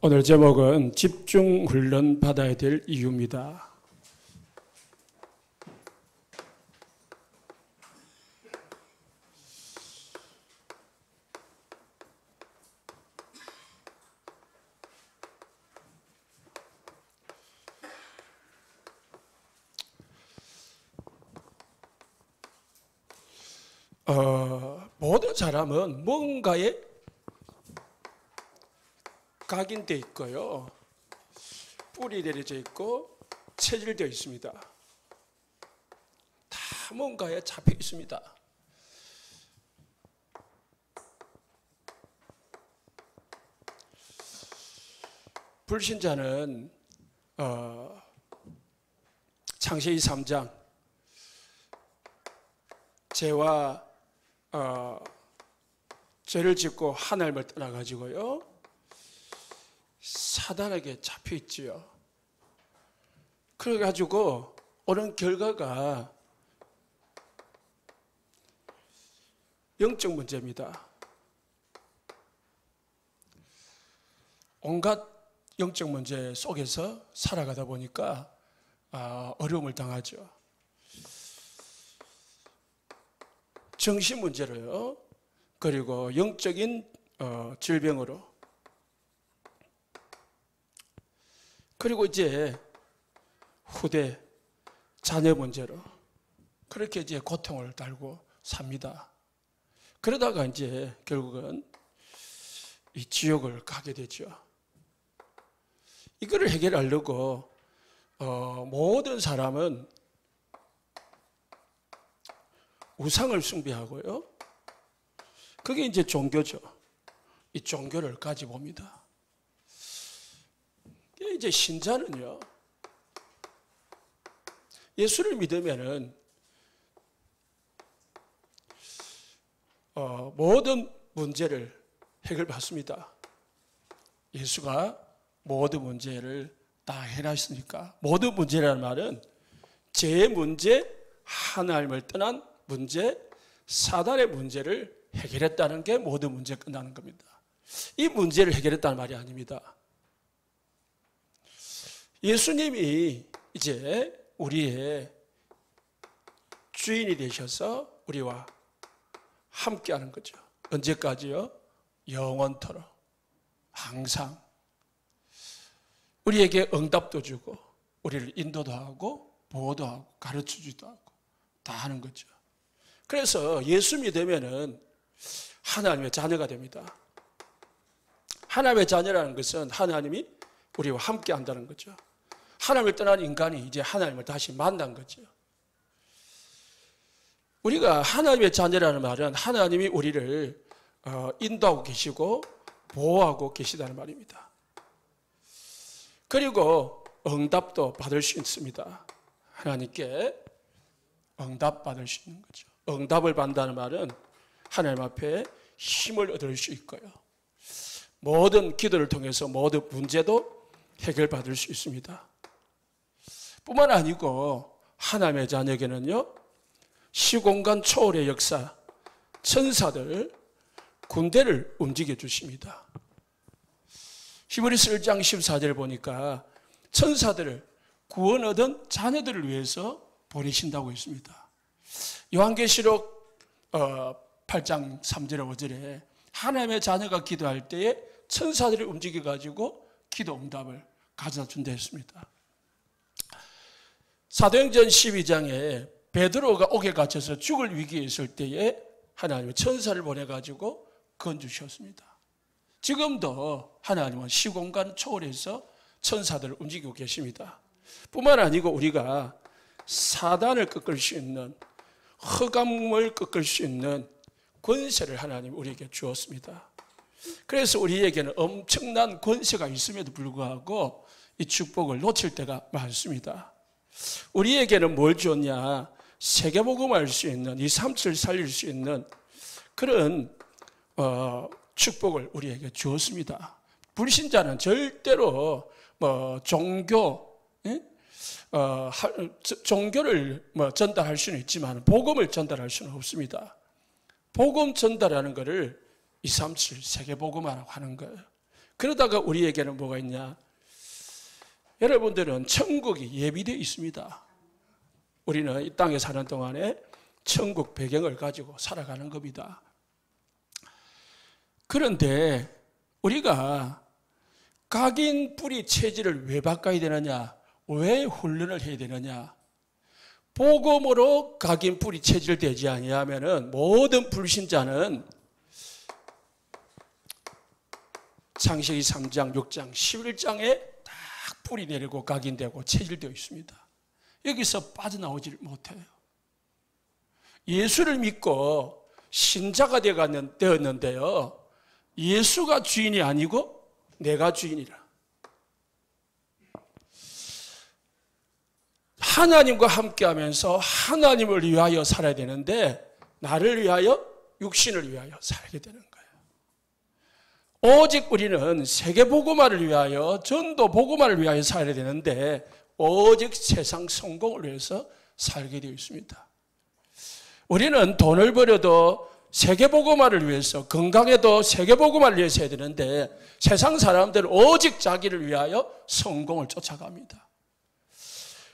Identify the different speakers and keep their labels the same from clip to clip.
Speaker 1: 오늘 제목은 집중 훈련 받아야 될 이유입니다. 모든 사람은 뭔가에 각인되어 있고요. 뿔이 내려져 있고 체질되어 있습니다. 다 뭔가에 잡혀 있습니다. 불신자는 창세기 3장 죄와 죄를 짓고 하나님을 떠나가지고요 사단에게 잡혀 있지요. 그래가지고 오는 결과가 영적 문제입니다. 온갖 영적 문제 속에서 살아가다 보니까 어려움을 당하죠. 정신 문제로요. 그리고 영적인 질병으로. 그리고 이제 후대 자녀 문제로 그렇게 이제 고통을 달고 삽니다. 그러다가 이제 결국은 이 지옥을 가게 되죠. 이거를 해결하려고 모든 사람은 우상을 숭배하고요. 그게 이제 종교죠. 이 종교를 가지고 옵니다. 이제 신자는요, 예수를 믿으면은 모든 문제를 해결받습니다. 예수가 모든 문제를 다 해놨으니까. 모든 문제라는 말은 죄의 문제, 하나님을 떠난 문제, 사단의 문제를 해결했다는 게 모든 문제 끝나는 겁니다. 이 문제를 해결했다는 말이 아닙니다. 예수님이 이제 우리의 주인이 되셔서 우리와 함께하는 거죠. 언제까지요? 영원토록 항상 우리에게 응답도 주고 우리를 인도도 하고 보호도 하고 가르쳐주기도 하고 다 하는 거죠. 그래서 예수 믿으면은 하나님의 자녀가 됩니다. 하나님의 자녀라는 것은 하나님이 우리와 함께 한다는 거죠. 하나님을 떠난 인간이 이제 하나님을 다시 만난 거죠. 우리가 하나님의 자녀라는 말은 하나님이 우리를 인도하고 계시고 보호하고 계시다는 말입니다. 그리고 응답도 받을 수 있습니다. 하나님께 응답 받을 수 있는 거죠. 응답을 받는다는 말은 하나님 앞에 힘을 얻을 수 있고요. 모든 기도를 통해서 모든 문제도 해결받을 수 있습니다. 뿐만 아니고 하나님의 자녀에게는요, 시공간 초월의 역사, 천사들, 군대를 움직여 주십니다. 히브리서 1장 14절 보니까 천사들을 구원 얻은 자녀들을 위해서 보내신다고 했습니다. 요한계시록 8장 3절 5절에 하나님의 자녀가 기도할 때에 천사들을 움직여가지고 기도 응답을 가져다 준다 했습니다. 사도행전 12장에 베드로가 옥에 갇혀서 죽을 위기에 있을 때에 하나님의 천사를 보내가지고 건주셨습니다. 지금도 하나님은 시공간 초월해서 천사들을 움직이고 계십니다. 뿐만 아니고 우리가 사단을 꺾을 수 있는, 흑암을 꺾을 수 있는 권세를 하나님 우리에게 주었습니다. 그래서 우리에게는 엄청난 권세가 있음에도 불구하고 이 축복을 놓칠 때가 많습니다. 우리에게는 뭘 주었냐? 세계복음할 수 있는, 이 삶을 살릴 수 있는 그런 축복을 우리에게 주었습니다. 불신자는 절대로 종교를 전달할 수는 있지만 복음을 전달할 수는 없습니다. 복음 전달하는 것을 237 세계복음화라고 하는 거예요. 그러다가 우리에게는 뭐가 있냐? 여러분들은 천국이 예비되어 있습니다. 우리는 이 땅에 사는 동안에 천국 배경을 가지고 살아가는 겁니다. 그런데 우리가 각인 뿌리 체질을 왜 바꿔야 되느냐? 왜 훈련을 해야 되느냐? 복음으로 각인 뿌리 체질 되지 아니하면은 모든 불신자는 창세기 3장, 6장, 11장에 딱 뿌리 내리고 각인되고 체질되어 있습니다. 여기서 빠져나오지 못해요. 예수를 믿고 신자가 되었는데요. 예수가 주인이 아니고 내가 주인이라. 하나님과 함께하면서 하나님을 위하여 살아야 되는데 나를 위하여, 육신을 위하여 살게 되는 거예요. 오직 우리는 세계복음화를 위하여, 전도 복음화를 위하여 살아야 되는데 오직 세상 성공을 위해서 살게 되어 있습니다. 우리는 돈을 벌여도 세계복음화를 위해서, 건강해도 세계복음화를 위해서 해야 되는데 세상 사람들은 오직 자기를 위하여 성공을 쫓아갑니다.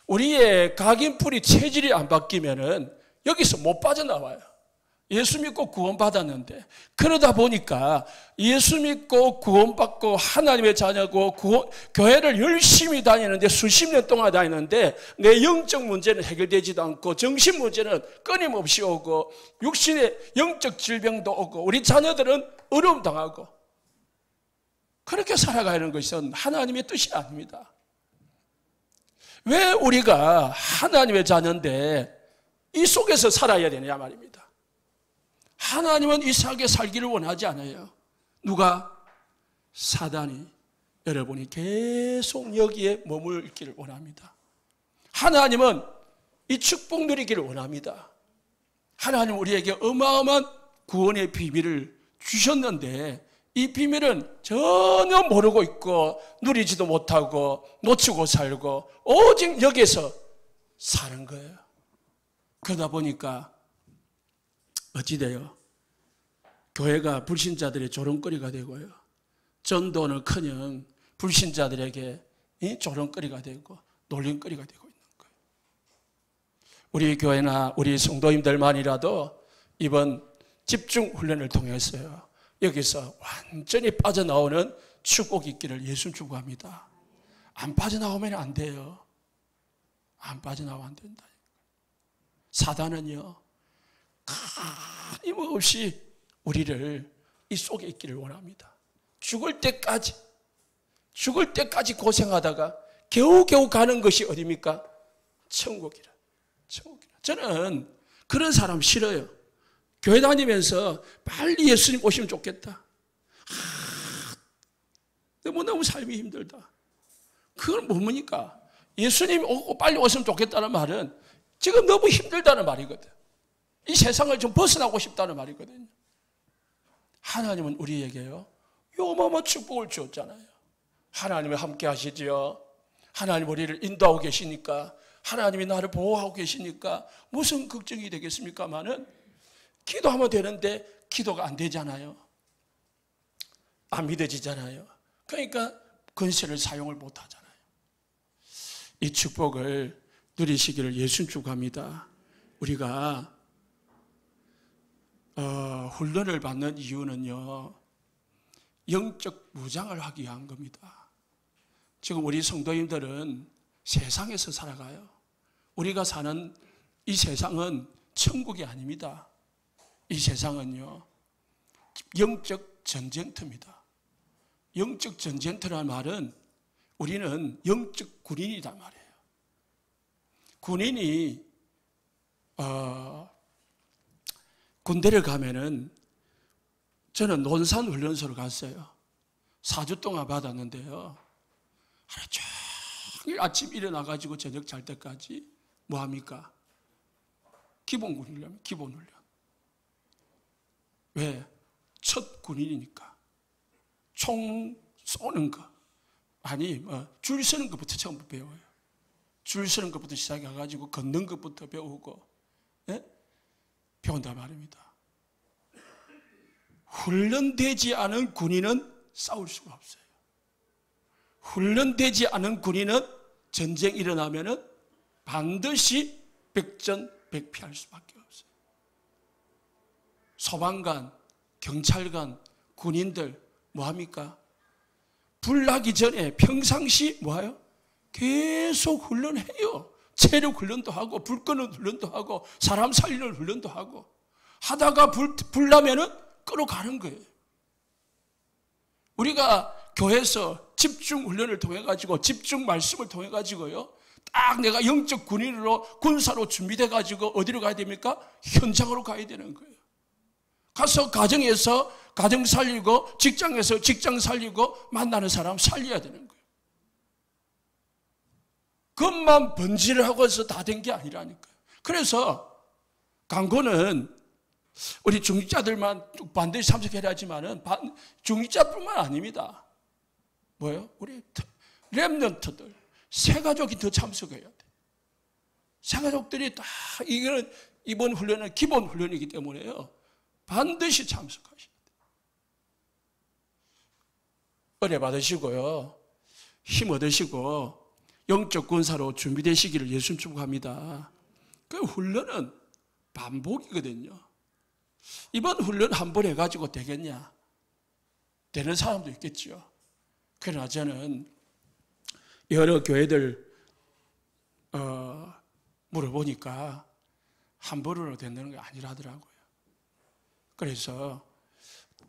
Speaker 1: 우리의 각인뿌리 체질이 안 바뀌면은 여기서 못 빠져나와요. 예수 믿고 구원받았는데, 그러다 보니까 예수 믿고 구원받고 하나님의 자녀고 교회를 열심히 다니는데, 수십 년 동안 다니는데 내 영적 문제는 해결되지도 않고 정신 문제는 끊임없이 오고 육신의 영적 질병도 오고 우리 자녀들은 어려움 당하고, 그렇게 살아가는 것은 하나님의 뜻이 아닙니다. 왜 우리가 하나님의 자녀인데 이 속에서 살아야 되느냐 말입니다. 하나님은 이상하게 살기를 원하지 않아요. 누가? 사단이 여러분이 계속 여기에 머물기를 원합니다. 하나님은 이 축복 누리기를 원합니다. 하나님 우리에게 어마어마한 구원의 비밀을 주셨는데 이 비밀은 전혀 모르고 있고 누리지도 못하고 놓치고 살고 오직 여기에서 사는 거예요. 그러다 보니까 어찌돼요? 교회가 불신자들의 조롱거리가 되고요. 전도는커녕 불신자들에게 조롱거리가 되고 놀림거리가 되고 있는 거예요. 우리 교회나 우리 성도님들만이라도 이번 집중훈련을 통해서요, 여기서 완전히 빠져나오는 축복이 있기를 예수 축복합니다. 안 빠져나오면 안 돼요. 안 빠져나오면 안 된다. 사단은요, 끊임없이 우리를 이 속에 있기를 원합니다. 죽을 때까지 고생하다가 겨우겨우 가는 것이 어디입니까? 천국이라. 저는 그런 사람 싫어요. 교회 다니면서 빨리 예수님 오시면 좋겠다. 너무너무 삶이 힘들다. 그건 뭡니까? 예수님 오고 빨리 오시면 좋겠다는 말은 지금 너무 힘들다는 말이거든. 이 세상을 좀 벗어나고 싶다는 말이거든요. 하나님은 우리에게요, 요마마 축복을 주었잖아요. 하나님이 함께 하시지요. 하나님 우리를 인도하고 계시니까, 하나님이 나를 보호하고 계시니까 무슨 걱정이 되겠습니까마는 기도하면 되는데 기도가 안 되잖아요. 안 믿어지잖아요. 그러니까 권세를 사용을 못 하잖아요. 이 축복을 누리시기를 예수 축복합니다. 우리가 훈련을 받는 이유는요, 영적 무장을 하기 위한 겁니다. 지금 우리 성도님들은 세상에서 살아가요. 우리가 사는 이 세상은 천국이 아닙니다. 이 세상은요, 영적 전쟁터입니다. 영적 전쟁터라는 말은 우리는 영적 군인이란 말이에요. 군인이 군대를 가면은, 저는 논산훈련소로 갔어요. 4주 동안 받았는데요, 하루 종일 아침 일어나가지고 저녁 잘 때까지 뭐합니까? 기본훈련. 왜? 첫 군인이니까. 총 쏘는 거, 아니 줄 서는 것부터 처음 배워요. 줄 서는 것부터 시작해가지고 걷는 것부터 배우고, 예? 배운단 말입니다. 훈련되지 않은 군인은 싸울 수가 없어요. 훈련되지 않은 군인은 전쟁이 일어나면은 반드시 백전백패할 수밖에 없어요. 소방관, 경찰관, 군인들 뭐합니까? 불 나기 전에 평상시 뭐해요? 계속 훈련해요. 체력 훈련도 하고 불 끄는 훈련도 하고 사람 살리는 훈련도 하고 하다가 불 나면은 끌어가는 거예요. 우리가 교회에서 집중 훈련을 통해 가지고 집중 말씀을 통해 가지고요. 딱 내가 영적 군인으로 군사로 준비돼 가지고 어디로 가야 됩니까? 현장으로 가야 되는 거예요. 가서 가정에서 가정 살리고 직장에서 직장 살리고 만나는 사람 살려야 되는 거예요. 그것만 번지를 하고서 다 된 게 아니라니까요. 그래서 강고는 우리 중직자들만 반드시 참석해야 하지만은 중직자뿐만 아닙니다. 뭐예요? 우리 렘넌트들, 새가족이 더 참석해야 돼. 새가족들이 다 이번 훈련은 기본 훈련이기 때문에요. 반드시 참석하셔야 돼요. 은혜 받으시고요. 힘 얻으시고 영적 군사로 준비되시기를 예수님 축복합니다. 그 훈련은 반복이거든요. 이번 훈련 한 번 해가지고 되겠냐? 되는 사람도 있겠죠. 그러나 저는 여러 교회들 물어보니까 한 번으로 된다는 게 아니라 하더라고요. 그래서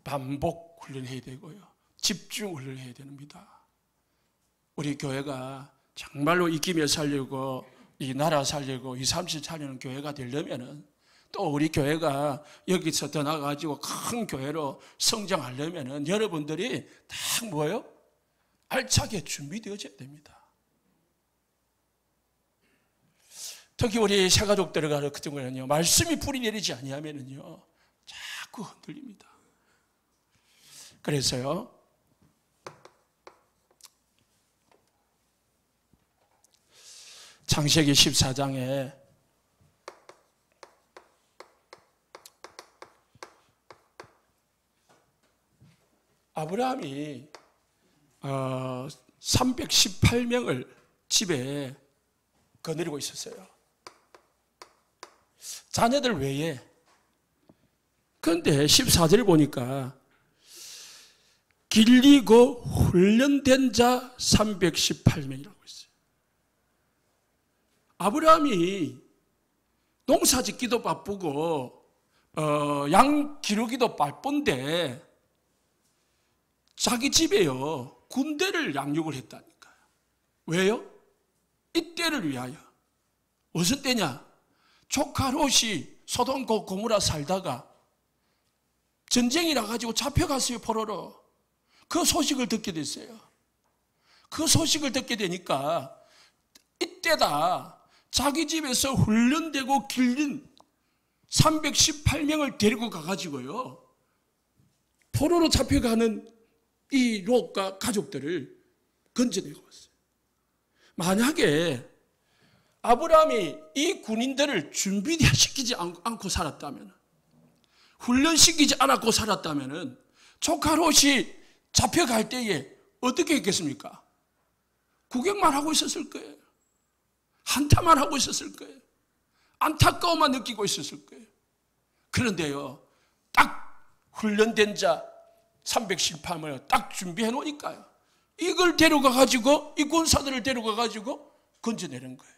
Speaker 1: 반복 훈련해야 되고요. 집중 훈련해야 됩니다. 우리 교회가 정말로 이기며 살려고 이 나라 살리고 이 삶을 살리는 교회가 되려면은 또 우리 교회가 여기서 더 나가가지고 큰 교회로 성장하려면은 여러분들이 다 뭐예요? 알차게 준비되어져야 됩니다. 특히 우리 새가족들 같은 경우는요, 말씀이 뿌리 내리지 아니하면은요, 자꾸 흔들립니다. 그래서요, 창세기 14장에 아브라함이 318명을 집에 거느리고 있었어요. 자녀들 외에. 그런데 14절을 보니까 길리고 훈련된 자 318명이라고 있어요. 아브라함이 농사 짓기도 바쁘고 양 기르기도 바쁜데 자기 집에요 군대를 양육을 했다니까요. 왜요? 이때를 위하여. 무슨 때냐? 조카 롯이 소돔 고모라 살다가 전쟁이 나가지고 잡혀갔어요. 포로로. 그 소식을 듣게 됐어요. 그 소식을 듣게 되니까 이때다 자기 집에서 훈련되고 길린 318명을 데리고 가가지고요 포로로 잡혀가는 이 롯과 가족들을 건져내고 왔어요. 만약에 아브라함이 이 군인들을 준비시키지 않고 살았다면, 훈련시키지 않았고 살았다면 조카 롯이 잡혀갈 때에 어떻게 했겠습니까? 구경만 하고 있었을 거예요. 한탄만 하고 있었을 거예요. 안타까움만 느끼고 있었을 거예요. 그런데요, 딱 훈련된 자 318명을 딱 준비해 놓으니까요. 이걸 데려가가지고, 이 군사들을 데려가가지고 건져내는 거예요.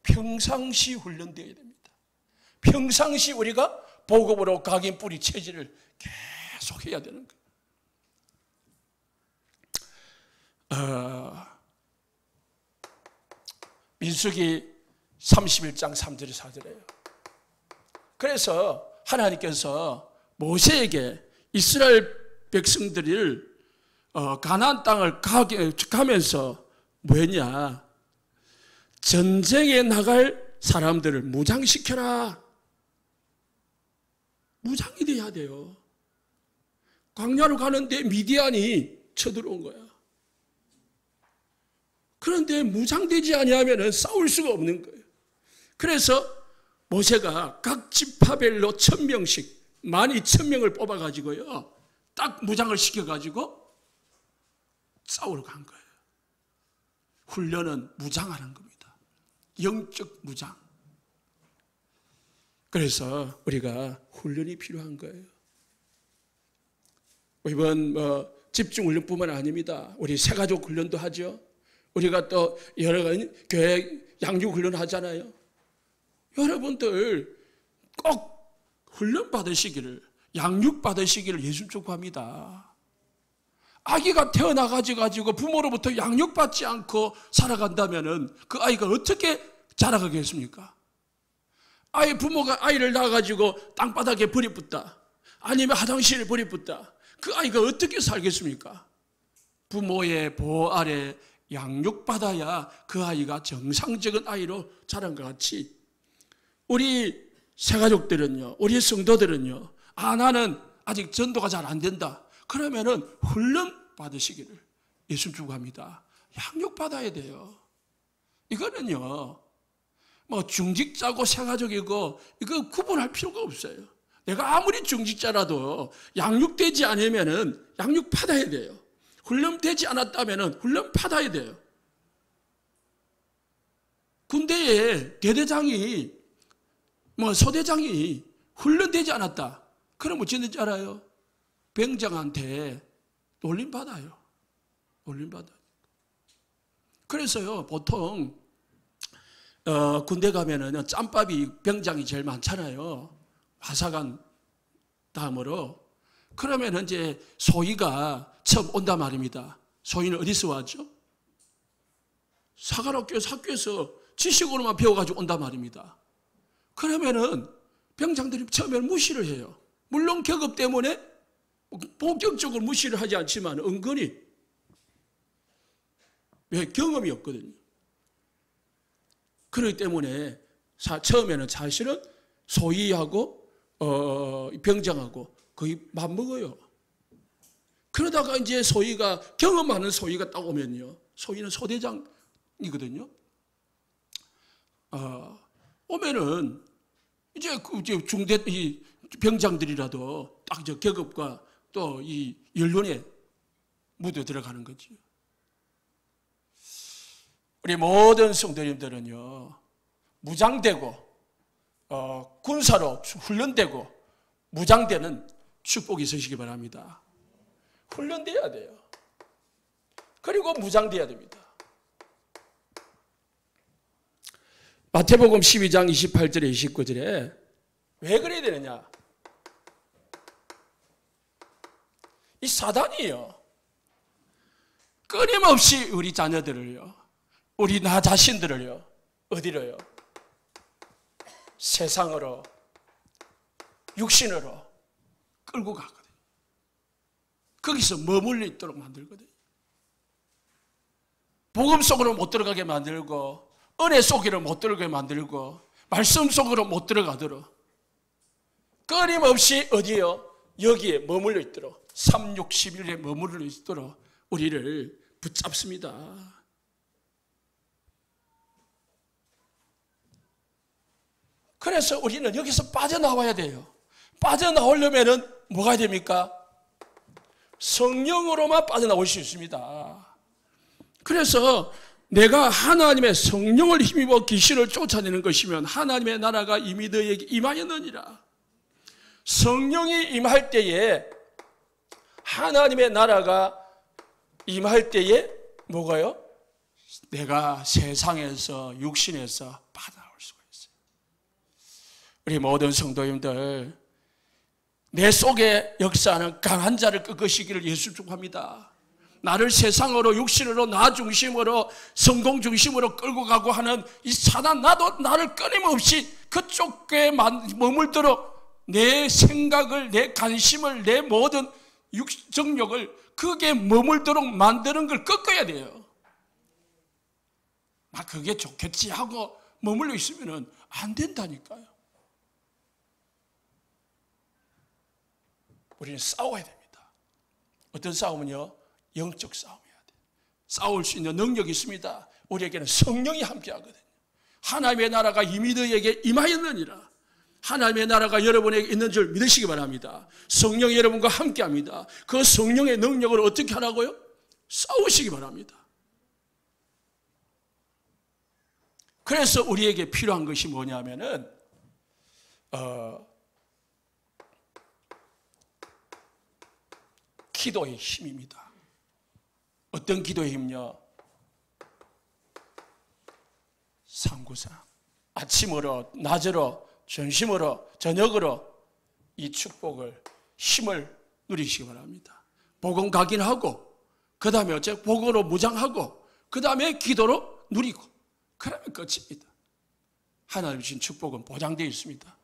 Speaker 1: 평상시 훈련되어야 됩니다. 평상시 우리가 보급으로 각인 뿌리 체질을 계속 해야 되는 거예요. 민수기 31장 3절에 4절이에요. 그래서 하나님께서 모세에게 이스라엘 백성들을 가나안 땅을 가면서 뭐했냐? 전쟁에 나갈 사람들을 무장시켜라. 무장이 돼야 돼요. 광야로 가는데 미디안이 쳐들어온 거야. 그런데 무장되지 아니하면 싸울 수가 없는 거예요. 그래서 모세가 각 지파별로 1000명씩 12,000명을 뽑아가지고요 딱 무장을 시켜가지고 싸우러 간 거예요. 훈련은 무장하는 겁니다. 영적 무장. 그래서 우리가 훈련이 필요한 거예요. 이번 집중훈련뿐만 아닙니다. 우리 새가족 훈련도 하죠. 우리가 또 여러 가지 교회 양육훈련 하잖아요. 여러분들 꼭 훈련 받으시기를, 양육 받으시기를 예수 축복합니다. 아기가 태어나가지고 부모로부터 양육받지 않고 살아간다면 그 아이가 어떻게 자라가겠습니까? 부모가 아이를 낳아가지고 땅바닥에 버리붙다, 아니면 화장실에 버리붙다, 그 아이가 어떻게 살겠습니까? 부모의 보호 아래 양육받아야 그 아이가 정상적인 아이로 자란 것 같이, 우리 새가족들은요, 우리 성도들은요, 나는 아직 전도가 잘 안 된다. 그러면은 훈련 받으시기를 예수 축복합니다. 양육 받아야 돼요. 이거는요, 중직자고 새가족이고 이거 구분할 필요가 없어요. 내가 아무리 중직자라도 양육되지 않으면은 양육 받아야 돼요. 훈련되지 않았다면은 훈련 받아야 돼요. 군대에 대대장이 소대장이 훈련되지 않았다. 그럼 어찌되는지 알아요? 병장한테 놀림받아요. 놀림받아요. 그래서요, 보통 군대 가면은 짬밥이 병장이 제일 많잖아요. 화사관 다음으로. 그러면 이제 소위가 처음 온단 말입니다. 소위는 어디서 왔죠? 학교에서 지식으로만 배워가지고 온단 말입니다. 그러면은 병장들이 처음에는 무시를 해요. 물론 계급 때문에 본격적으로 무시를 하지 않지만 은근히, 왜? 경험이 없거든요. 그렇기 때문에 처음에는 사실은 소위하고 병장하고 거의 맞먹어요. 그러다가 이제 소위가, 경험 많은 소위가 딱 오면요, 소위는 소대장이거든요. 오면은 이제 중대 이 병장들이라도 딱 저 계급과 또 이 연륜에 묻어 들어가는 거죠. 우리 모든 성도님들은요, 무장되고 군사로 훈련되고 무장되는 축복이 있으시기 바랍니다. 훈련돼야 돼요. 그리고 무장돼야 됩니다. 마태복음 12장 28절에 29절에 왜 그래야 되느냐? 이 사단이요, 끊임없이 우리 자녀들을요, 우리 나 자신들을요, 어디로요? 세상으로, 육신으로 끌고 가거든요. 거기서 머물러 있도록 만들거든요. 복음 속으로 못 들어가게 만들고, 은혜 속으로 못 들어가게 만들고, 말씀 속으로 못 들어가도록 끊임없이 어디요? 여기에 머물러 있도록, 3, 6, 11에 머물러 있도록 우리를 붙잡습니다. 그래서 우리는 여기서 빠져나와야 돼요. 빠져나오려면 뭐가 됩니까? 성령으로만 빠져나올 수 있습니다. 그래서 내가 하나님의 성령을 힘입어 귀신을 쫓아내는 것이면 하나님의 나라가 이미 너에게 임하였느니라. 성령이 임할 때에, 하나님의 나라가 임할 때에 뭐가요? 내가 세상에서, 육신에서 빠져나올 수가 있어요. 우리 모든 성도님들, 내 속에 역사하는 강한 자를 꺾으시기를 예수 축복합니다. 나를 세상으로, 육신으로, 나 중심으로, 성공 중심으로 끌고 가고 하는 이 사단, 나도 나를 끊임없이 그쪽에 머물도록 내 생각을, 내 관심을, 내 모든 정욕을 그게 머물도록 만드는 걸 꺾어야 돼요. 그게 좋겠지 하고 머물러 있으면 안 된다니까요. 우리는 싸워야 됩니다. 어떤 싸움은요? 영적 싸움이어야 돼요. 싸울 수 있는 능력이 있습니다. 우리에게는 성령이 함께 하거든요. 하나님의 나라가 이미 너에게 임하였느니라. 하나님의 나라가 여러분에게 있는 줄 믿으시기 바랍니다. 성령이 여러분과 함께 합니다. 그 성령의 능력을 어떻게 하라고요? 싸우시기 바랍니다. 그래서 우리에게 필요한 것이 뭐냐면은 기도의 힘입니다. 어떤 기도의 힘요? 상구상. 아침으로, 낮으로, 점심으로, 저녁으로 이 축복을, 힘을 누리시기 바랍니다. 복음 각인하고, 그 다음에 어째 복음으로 무장하고, 그 다음에 기도로 누리고, 그러면 끝입니다. 하나님 주신 축복은 보장되어 있습니다.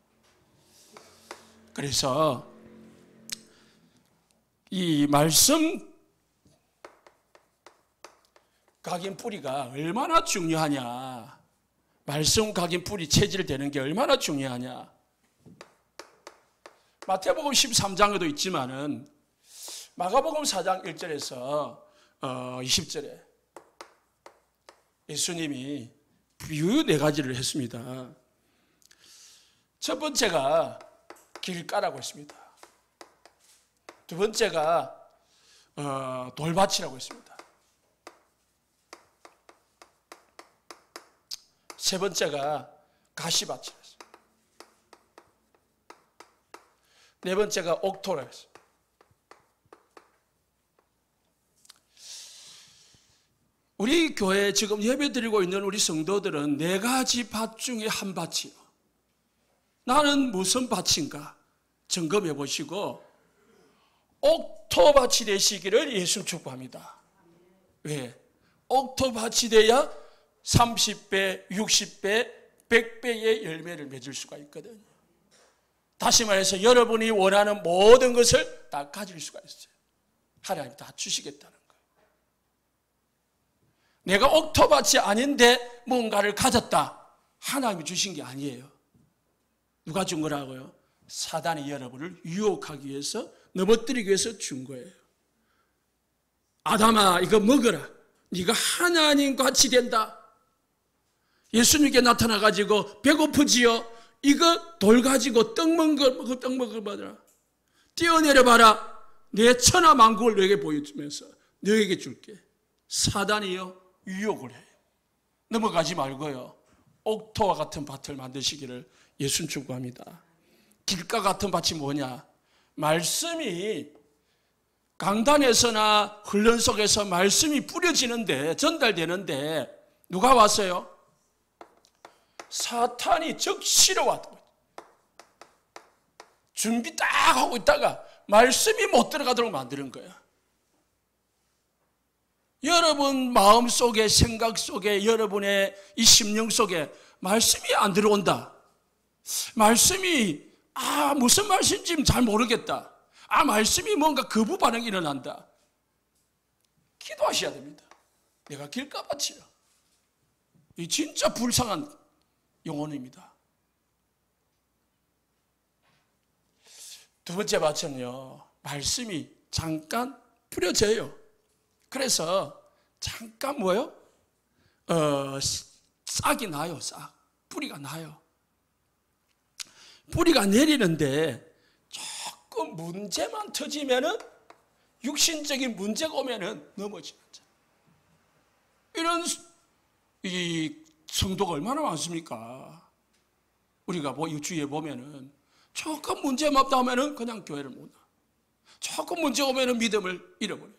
Speaker 1: 그래서 이 말씀 각인 뿌리가 얼마나 중요하냐, 말씀 각인 뿌리 체질되는 게 얼마나 중요하냐. 마태복음 13장에도 있지만은 마가복음 4장 1절에서 20절에 예수님이 비유 4가지를 했습니다. 첫 번째가 길가라고 했습니다. 두 번째가 돌밭이라고 했습니다. 세 번째가 가시밭이라고 했습니다. 네 번째가 옥토라고 했습니다. 우리 교회에 지금 예배드리고 있는 우리 성도들은 4가지 밭 중에 한 밭이요. 나는 무슨 밭인가 점검해 보시고 옥토밭이 되시기를 예수 축복합니다. 왜? 옥토밭이 돼야 30배, 60배, 100배의 열매를 맺을 수가 있거든요. 다시 말해서 여러분이 원하는 모든 것을 다 가질 수가 있어요. 하나님 다 주시겠다는 거예요. 내가 옥토밭이 아닌데 뭔가를 가졌다. 하나님이 주신 게 아니에요. 누가 준 거라고요? 사단이 여러분을 유혹하기 위해서, 넘어뜨리기 위해서 준 거예요. 아담아, 이거 먹어라. 네가 하나님 같이 된다. 예수님께 나타나가지고 배고프지요? 이거 돌 가지고 떡 먹어봐라. 뛰어내려봐라. 내 천하만국을 너에게 보여주면서 너에게 줄게. 사단이요, 유혹을 해요. 넘어가지 말고요, 옥토와 같은 밭을 만드시기를 예수님 축복합니다. 길가 같은 밭이 뭐냐? 말씀이 강단에서나 훈련 속에서 말씀이 뿌려지는데, 전달되는데 누가 왔어요? 사탄이 적시로 왔다. 준비 딱 하고 있다가 말씀이 못 들어가도록 만드는 거야. 여러분 마음속에, 생각 속에, 여러분의 이 심령 속에 말씀이 안 들어온다. 말씀이 무슨 말씀인지 잘 모르겠다. 말씀이 뭔가 거부 반응이 일어난다. 기도하셔야 됩니다. 내가 길가밭이야. 이 진짜 불쌍한 영혼입니다. 두 번째 밭은요, 말씀이 잠깐 뿌려져요. 그래서 잠깐 뭐요? 싹이 나요. 뿌리가 나요. 뿌리가 내리는데 조금 문제만 터지면은, 육신적인 문제가 오면은 넘어지는 거죠. 이런 이 성도가 얼마나 많습니까? 우리가 이 주위에 보면은 조금 문제만 나오면은 그냥 교회를 못 나. 조금 문제 오면은 믿음을 잃어버려요.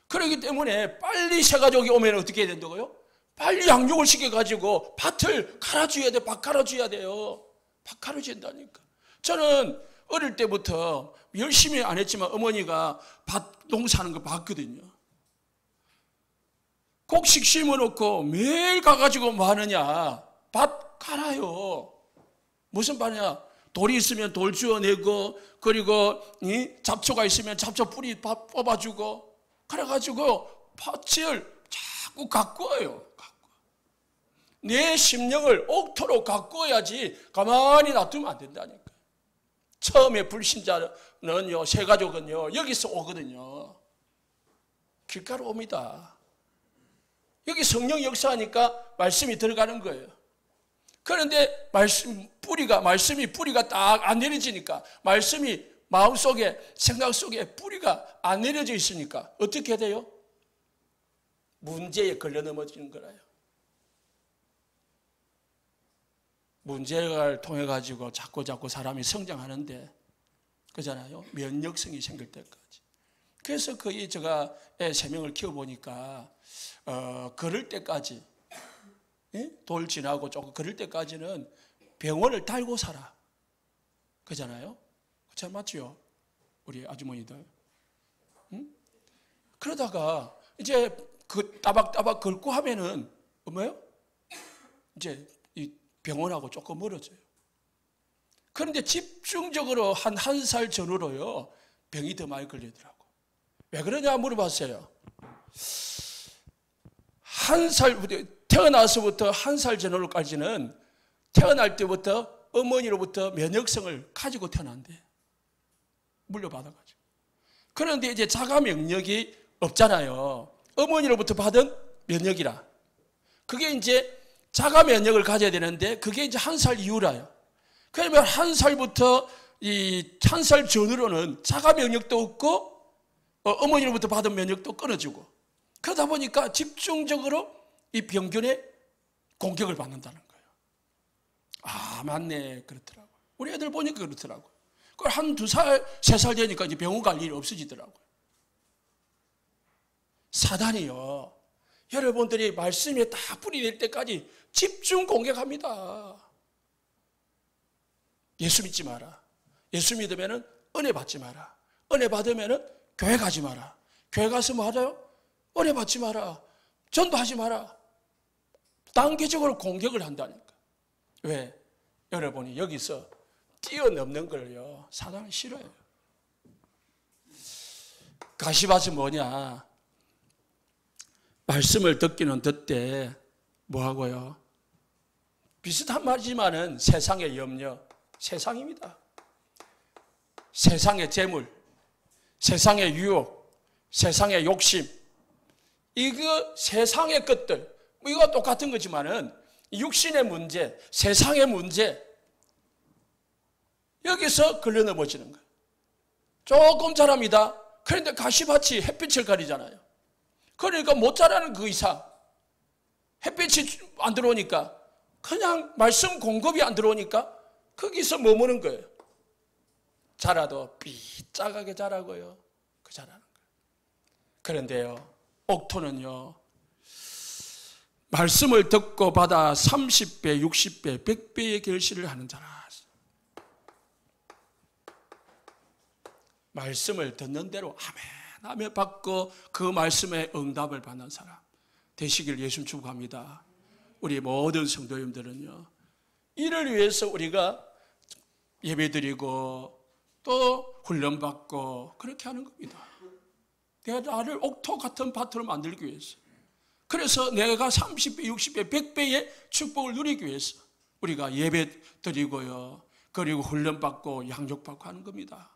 Speaker 1: 그렇기 때문에 빨리 새가족이 오면 어떻게 해야 된다고요? 빨리 양육을 시켜가지고 밭을 갈아줘야 돼. 밭 갈아줘야 돼요. 밭 갈아준다니까. 저는 어릴 때부터 열심히 안 했지만 어머니가 밭 농사하는 거 봤거든요. 곡식 심어놓고 매일 가가지고 뭐 하느냐? 밭 갈아요. 무슨 밭이냐? 돌이 있으면 돌 주워내고, 그리고 잡초가 있으면 잡초 뿌리 뽑아주고, 그래가지고 밭을 자꾸 가꾸어요. 내 심령을 옥토로 가꾸어야지 가만히 놔두면 안 된다니까. 처음에 불신자는요, 새가족은요, 여기서 오거든요. 길가로 옵니다. 여기 성령 역사하니까 말씀이 들어가는 거예요. 그런데 말씀이 뿌리가 딱 안 내려지니까, 말씀이 마음속에, 생각 속에 뿌리가 안 내려져 있으니까 어떻게 돼요? 문제에 걸려 넘어지는 거라요. 문제를 통해 가지고 자꾸 사람이 성장하는데, 그잖아요. 면역성이 생길 때까지. 그래서 거의 제가 애 3명을 키워보니까 걸을 때까지, 돌 지나고 조금 걸을 때까지는 병원을 달고 살아. 그잖아요. 잘 맞죠? 우리 아주머니들. 응? 그러다가 이제 그 따박따박 긁고 하면은 뭐예요? 이제 이 병원하고 조금 멀어져요. 그런데 집중적으로 한 살 전후로요, 병이 더 많이 걸리더라고. 왜 그러냐 물어봤어요. 태어나서부터 1살 전후로까지는 태어날 때부터 어머니로부터 면역성을 가지고 태어난대. 물려받아가지고. 그런데 이제 자가 면역이 없잖아요. 어머니로부터 받은 면역이라. 그게 이제 자가 면역을 가져야 되는데, 그게 이제 1살 이후라요. 그러면 1살부터 1살 전후로는 자가 면역도 없고, 어머니로부터 받은 면역도 끊어지고, 그러다 보니까 집중적으로 이 병균에 공격을 받는다는 거예요. 아, 맞네. 그렇더라고요. 우리 애들 보니까 그렇더라고요. 그걸 1, 2살, 3살 되니까 이제 병원 갈 일이 없어지더라고요. 사단이요, 여러분들이 말씀에 다 뿌리 낼 때까지 집중 공격합니다. 예수 믿지 마라. 예수 믿으면 은혜 받지 마라. 은혜 받으면 교회 가지 마라. 교회 가서 뭐 하죠? 은혜 받지 마라. 전도하지 마라. 단계적으로 공격을 한다니까. 왜? 여러분이 여기서 뛰어넘는 걸요, 사단은 싫어요. 가시밭이 뭐냐? 말씀을 듣기는 듣되 뭐하고요? 비슷한 말이지만은 세상의 염려, 세상입니다. 세상의 재물, 세상의 유혹, 세상의 욕심, 이거 세상의 것들, 이거 똑같은 거지만은 육신의 문제, 세상의 문제, 여기서 걸려 넘어지는 거예요. 조금 자랍니다. 그런데 가시밭이 햇빛을 가리잖아요. 그러니까 못 자라는 그 이상, 햇빛이 안 들어오니까, 그냥 말씀 공급이 안 들어오니까 거기서 머무는 거예요. 자라도 삐짝하게 자라고요. 그 자라는 거예요. 그런데요, 옥토는요, 말씀을 듣고 받아 30배, 60배, 100배의 결실을 하는 자라. 말씀을 듣는 대로 아멘, 아멘 받고 그 말씀에 응답을 받는 사람 되시길 예수 축복합니다. 우리 모든 성도님들은요, 이를 위해서 우리가 예배드리고 또 훈련받고 그렇게 하는 겁니다. 내가 나를 옥토 같은 밭으로 만들기 위해서, 그래서 내가 30배, 60배, 100배의 축복을 누리기 위해서 우리가 예배드리고요, 그리고 훈련받고 양육받고 하는 겁니다.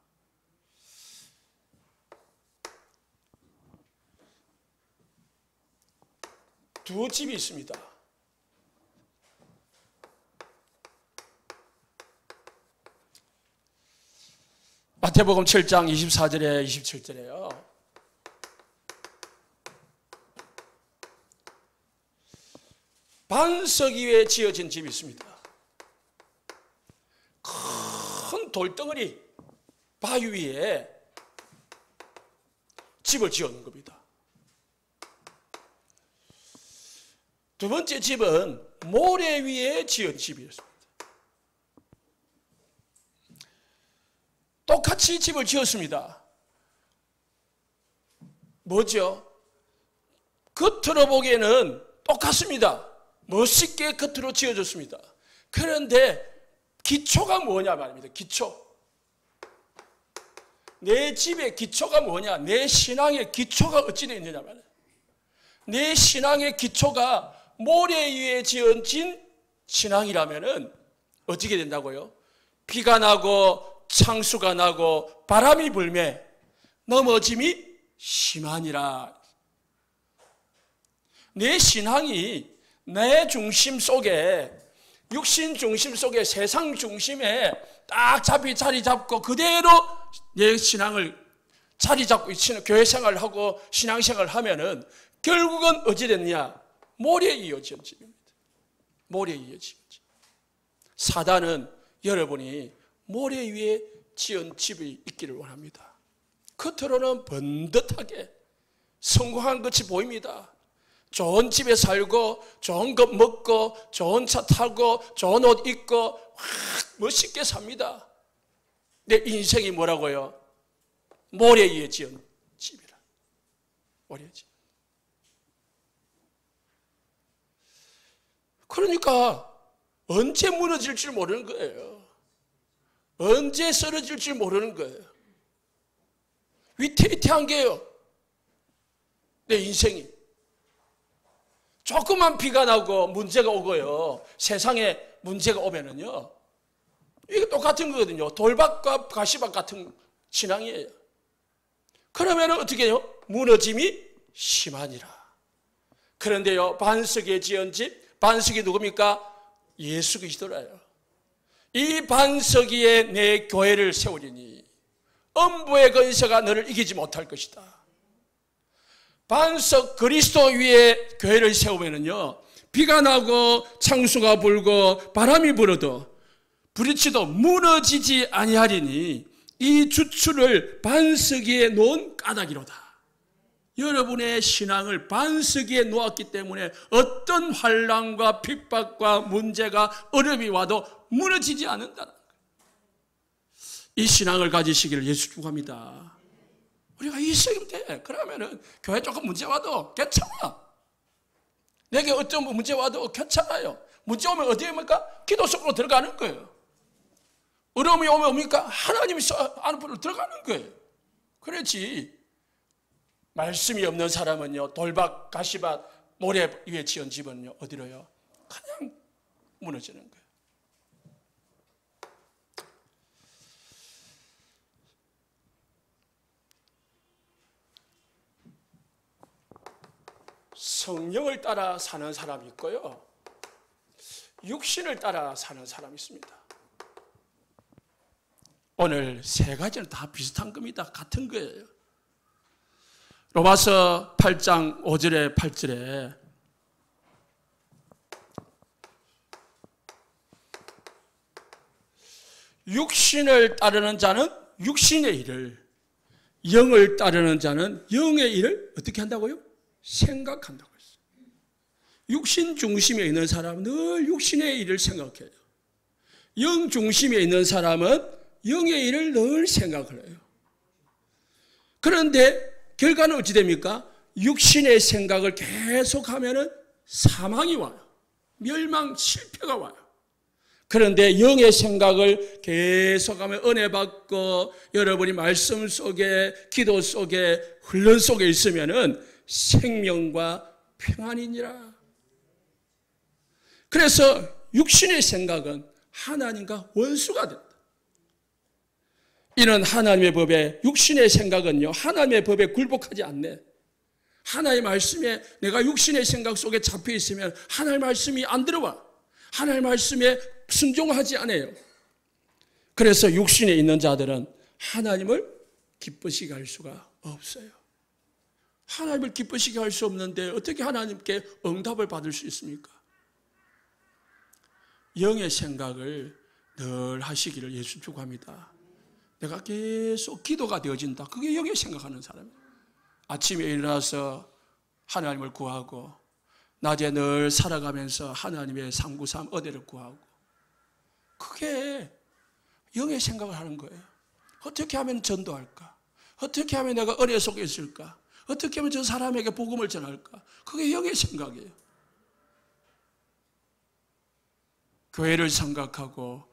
Speaker 1: 두 집이 있습니다. 마태복음 7장 24절에 27절에요. 반석 위에 지어진 집이 있습니다. 큰 돌덩어리 바위 위에 집을 지어놓은 겁니다. 두 번째 집은 모래 위에 지은 집이었습니다. 똑같이 집을 지었습니다. 뭐죠? 겉으로 보기에는 똑같습니다. 멋있게 겉으로 지어졌습니다. 그런데 기초가 뭐냐 말입니다. 기초. 내 집의 기초가 뭐냐? 내 신앙의 기초가 어찌 되어 있느냐 말이에요. 내 신앙의 기초가 모래 위에 지어진 신앙이라면은 어떻게 된다고요? 비가 나고 창수가 나고 바람이 불매 넘어짐이 심하니라. 내 신앙이 내 중심 속에 육신 중심 속에 세상 중심에 딱 자리 잡고 그대로 내 신앙을 자리 잡고 교회 생활을 하고 신앙생활을 하면은 결국은 어찌 됐냐? 모래에 이어진 집입니다. 모래에 이어진 집. 사단은 여러분이 모래 위에 지은 집이 있기를 원합니다. 겉으로는 번듯하게 성공한 것이 보입니다. 좋은 집에 살고 좋은 것 먹고 좋은 차 타고 좋은 옷 입고 멋있게 삽니다. 내 인생이 뭐라고요? 모래 위에 지은 집이라. 모래 집. 그러니까 언제 무너질 줄 모르는 거예요. 언제 쓰러질 줄 모르는 거예요. 위태위태한 게요. 내 인생이. 조그만 비가 나고 문제가 오고요. 세상에 문제가 오면은요. 이게 똑같은 거거든요. 돌박과 가시박 같은 신앙이에요. 그러면 어떻게 해요? 무너짐이 심하니라. 그런데요, 반석에 지은 집, 반석이 누굽니까? 예수 그리스도라요. 이 반석 위에 내 교회를 세우리니 음부의 권세가 너를 이기지 못할 것이다. 반석 그리스도 위에 교회를 세우면은요, 비가 나고 창수가 불고 바람이 불어도 부딪혀도 무너지지 아니하리니 이 주추를 반석 위에 놓은 까닭이로다. 여러분의 신앙을 반석 위에 놓았기 때문에 어떤 환난과 핍박과 문제가 어려움이 와도 무너지지 않는다는 거예요. 이 신앙을 가지시기를 예수 축복합니다. 우리가 있으면 돼. 그러면은 교회 조금 문제 와도 괜찮아. 내게 어떤 문제 와도 괜찮아요. 문제 오면 어디에 옵니까? 기도 속으로 들어가는 거예요. 어려움이 오면 옵니까? 하나님이 안으로 들어가는 거예요. 그렇지. 말씀이 없는 사람은요, 돌박, 가시밭, 모래 위에 지은 집은요, 어디로요? 그냥 무너지는 거예요. 성령을 따라 사는 사람이 있고요, 육신을 따라 사는 사람이 있습니다. 오늘 세 가지는 다 비슷한 겁니다. 같은 거예요. 로마서 8장 5절에 8절에 육신을 따르는 자는 육신의 일을, 영을 따르는 자는 영의 일을 어떻게 한다고요? 생각한다고 했어요. 육신 중심에 있는 사람은 늘 육신의 일을 생각해요. 영 중심에 있는 사람은 영의 일을 늘 생각을 해요. 그런데 결과는 어찌 됩니까? 육신의 생각을 계속하면 사망이 와요. 멸망, 실패가 와요. 그런데 영의 생각을 계속하면 은혜 받고 여러분이 말씀 속에, 기도 속에, 훈련 속에 있으면 생명과 평안이니라. 그래서 육신의 생각은 하나님과 원수가 된다. 이는 하나님의 법에, 육신의 생각은요, 하나님의 법에 굴복하지 않네. 하나님의 말씀에 내가 육신의 생각 속에 잡혀 있으면 하나님의 말씀이 안 들어와. 하나님의 말씀에 순종하지 않아요. 그래서 육신에 있는 자들은 하나님을 기쁘시게 할 수가 없어요. 하나님을 기쁘시게 할 수 없는데 어떻게 하나님께 응답을 받을 수 있습니까? 영의 생각을 늘 하시기를 예수 축복합니다. 내가 계속 기도가 되어진다. 그게 영의 생각하는 사람이에요. 아침에 일어나서 하나님을 구하고 낮에 늘 살아가면서 하나님의 393 은혜를 구하고, 그게 영의 생각을 하는 거예요. 어떻게 하면 전도할까? 어떻게 하면 내가 은혜 속에 있을까? 어떻게 하면 저 사람에게 복음을 전할까? 그게 영의 생각이에요. 교회를 생각하고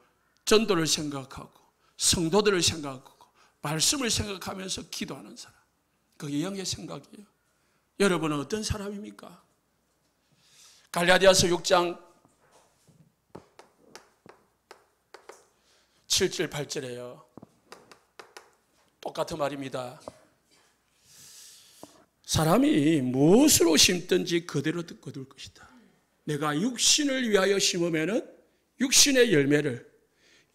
Speaker 1: 전도를 생각하고 성도들을 생각하고 말씀을 생각하면서 기도하는 사람, 그게 영의 생각이에요. 여러분은 어떤 사람입니까? 갈라디아서 6장 7절 8절에요. 똑같은 말입니다. 사람이 무엇으로 심든지 그대로 거둘 것이다. 내가 육신을 위하여 심으면 육신의 열매를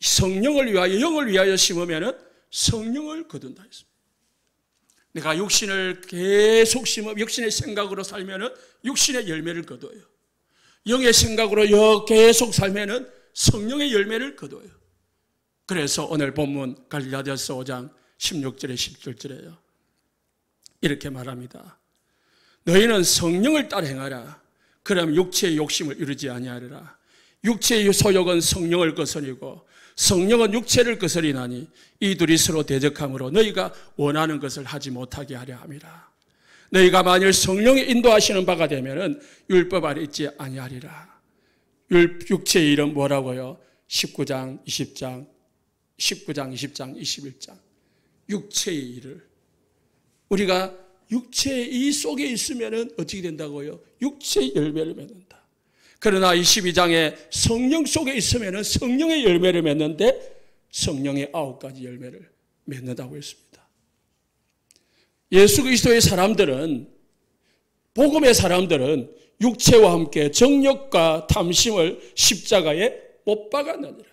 Speaker 1: 성령을 위하여 영을 위하여 심으면 성령을 거둔다 했습니다. 내가 육신을 계속 심어 육신의 생각으로 살면 육신의 열매를 거둬요. 영의 생각으로 계속 살면 성령의 열매를 거둬요. 그래서 오늘 본문 갈라디아서 5장 16절에 17절에요. 이렇게 말합니다. 너희는 성령을 따라 행하라. 그럼 육체의 욕심을 이루지 아니하리라. 육체의 소욕은 성령을 거스리고 성령은 육체를 거스리나니 이 둘이 서로 대적함으로 너희가 원하는 것을 하지 못하게 하려 함이라. 너희가 만일 성령이 인도하시는 바가 되면은 율법 아래 있지 아니하리라. 육체의 일은 뭐라고요? 19장, 20장, 21장. 육체의 일을 우리가 육체의 이 속에 있으면은 어떻게 된다고요? 육체의 열매를 맺는다. 그러나 22장에 성령 속에 있으면은 성령의 열매를 맺는데 성령의 9가지 열매를 맺는다고 했습니다. 예수 그리스도의 사람들은, 복음의 사람들은 육체와 함께 정욕과 탐심을 십자가에 못 박았느니라.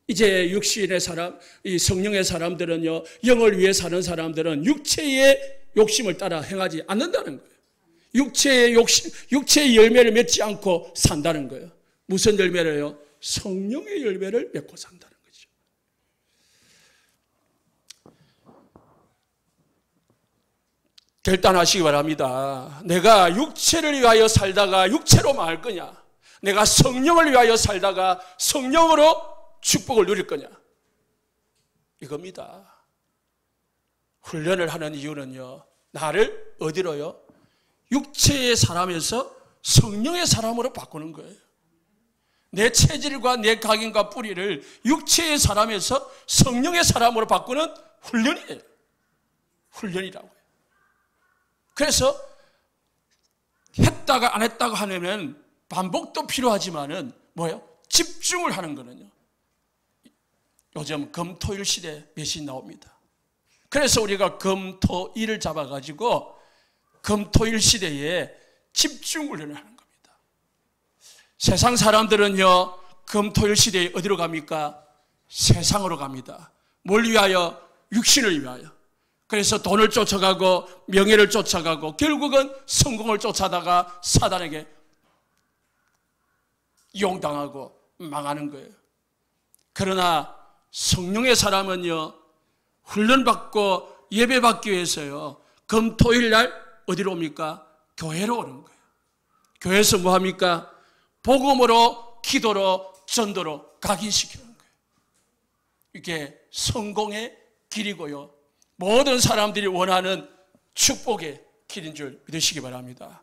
Speaker 1: 이제 육신의 사람, 이 성령의 사람들은요, 영을 위해 사는 사람들은 육체의 욕심을 따라 행하지 않는다는 거예요. 육체의 욕심, 육체의 열매를 맺지 않고 산다는 거예요. 무슨 열매를요? 성령의 열매를 맺고 산다는 거죠. 결단하시기 바랍니다. 내가 육체를 위하여 살다가 육체로 말 거냐? 내가 성령을 위하여 살다가 성령으로 축복을 누릴 거냐? 이겁니다. 훈련을 하는 이유는요, 나를 어디로요? 육체의 사람에서 성령의 사람으로 바꾸는 거예요. 내 체질과 내 각인과 뿌리를 육체의 사람에서 성령의 사람으로 바꾸는 훈련이에요. 훈련이라고요. 그래서 했다가 안 했다가 하면 반복도 필요하지만은 뭐예요? 집중을 하는 거는요. 요즘 금토일 시대 메시지 나옵니다. 그래서 우리가 금토일을 잡아가지고 금토일 시대에 집중 훈련을 하는 겁니다. 세상 사람들은요, 금토일 시대에 어디로 갑니까? 세상으로 갑니다. 뭘 위하여? 육신을 위하여. 그래서 돈을 쫓아가고 명예를 쫓아가고 결국은 성공을 쫓아다가 사단에게 이용당하고 망하는 거예요. 그러나 성령의 사람은요, 훈련받고 예배받기 위해서요, 금토일 날 어디로 옵니까? 교회로 오는 거예요. 교회에서 뭐 합니까? 복음으로, 기도로, 전도로 각인시키는 거예요. 이게 성공의 길이고요, 모든 사람들이 원하는 축복의 길인 줄 믿으시기 바랍니다.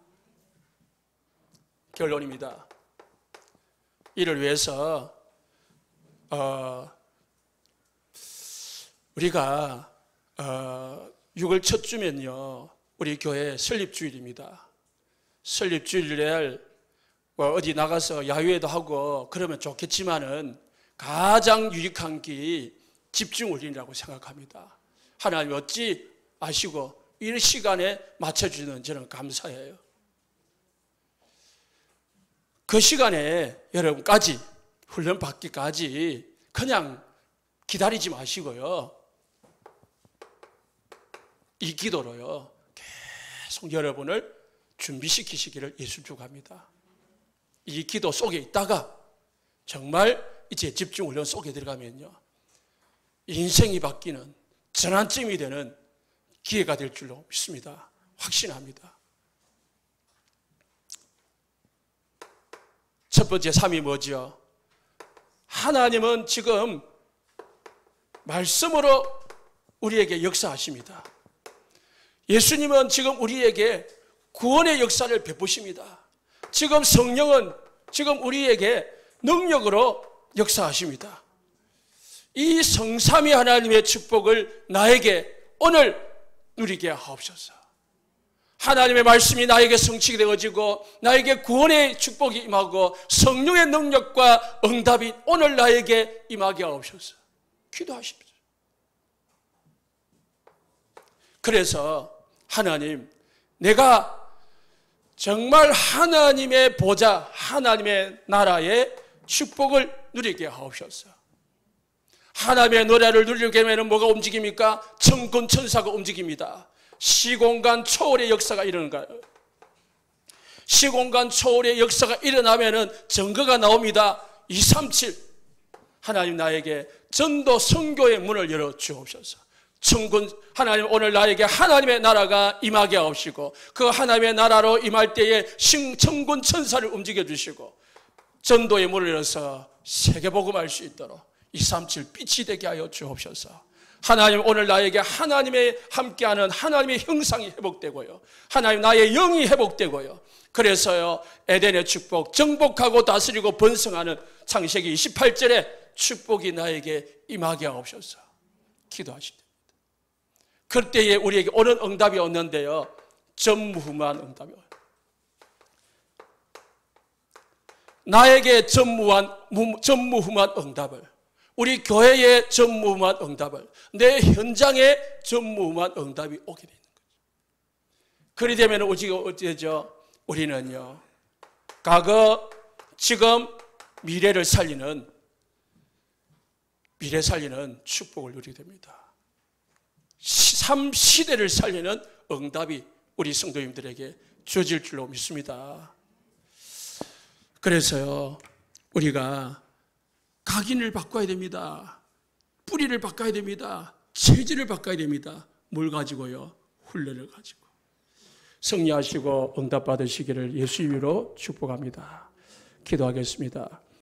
Speaker 1: 결론입니다. 이를 위해서 우리가 6월 첫 주면요, 우리 교회 설립주일입니다. 설립주일날 어디 나가서 야유회도 하고 그러면 좋겠지만은 가장 유익한 게 집중훈련이라고 생각합니다. 하나님 어찌 아시고 이 시간에 맞춰주는 저는 감사해요. 그 시간에 여러분까지 훈련받기까지 그냥 기다리지 마시고요, 이 기도로요 계속 여러분을 준비시키시기를 예수 축원합니다. 이 기도 속에 있다가 정말 이제 집중훈련 속에 들어가면요, 인생이 바뀌는 전환점이 되는 기회가 될 줄로 믿습니다. 확신합니다. 첫 번째 삶이 뭐죠? 하나님은 지금 말씀으로 우리에게 역사하십니다. 예수님은 지금 우리에게 구원의 역사를 베푸십니다. 지금 성령은 지금 우리에게 능력으로 역사하십니다. 이 성삼위 하나님의 축복을 나에게 오늘 누리게 하옵소서. 하나님의 말씀이 나에게 성취가 되어지고 나에게 구원의 축복이 임하고 성령의 능력과 응답이 오늘 나에게 임하게 하옵소서. 기도하십시오. 그래서 하나님, 내가 정말 하나님의 보좌, 하나님의 나라에 축복을 누리게 하옵소서. 하나님의 노래를 누리게 하면 뭐가 움직입니까? 천군 천사가 움직입니다. 시공간 초월의 역사가 일어나요. 시공간 초월의 역사가 일어나면은 증거가 나옵니다. 237 하나님 나에게 전도 선교의 문을 열어 주옵소서. 천군 하나님 오늘 나에게 하나님의 나라가 임하게 하옵시고 그 하나님의 나라로 임할 때에 천군 천사를 움직여 주시고 전도의 문을 열어서 세계복음할 수 있도록 237 빛이 되게 하여 주옵소서. 하나님 오늘 나에게 하나님의 함께하는 하나님의 형상이 회복되고요. 하나님 나의 영이 회복되고요. 그래서요 에덴의 축복 정복하고 다스리고 번성하는 창세기 28절에 축복이 나에게 임하게 하옵소서. 기도하시옵소서. 그때에 우리에게 오는 응답이 없는데요. 전무후무한 응답이 와요. 나에게 전무후무한 응답을, 우리 교회의 전무후무한 응답을, 내 현장에 전무후무한 응답이 오게 되는 거죠. 그리 되면 어찌되죠? 우리는요, 과거, 지금, 미래 살리는 축복을 누리게 됩니다. 삶 시대를 살리는 응답이 우리 성도님들에게 주어질 줄로 믿습니다. 그래서요, 우리가 각인을 바꿔야 됩니다. 뿌리를 바꿔야 됩니다. 체질을 바꿔야 됩니다. 뭘 가지고요? 훈련을 가지고. 승리하시고 응답 받으시기를 예수 이름으로 축복합니다. 기도하겠습니다.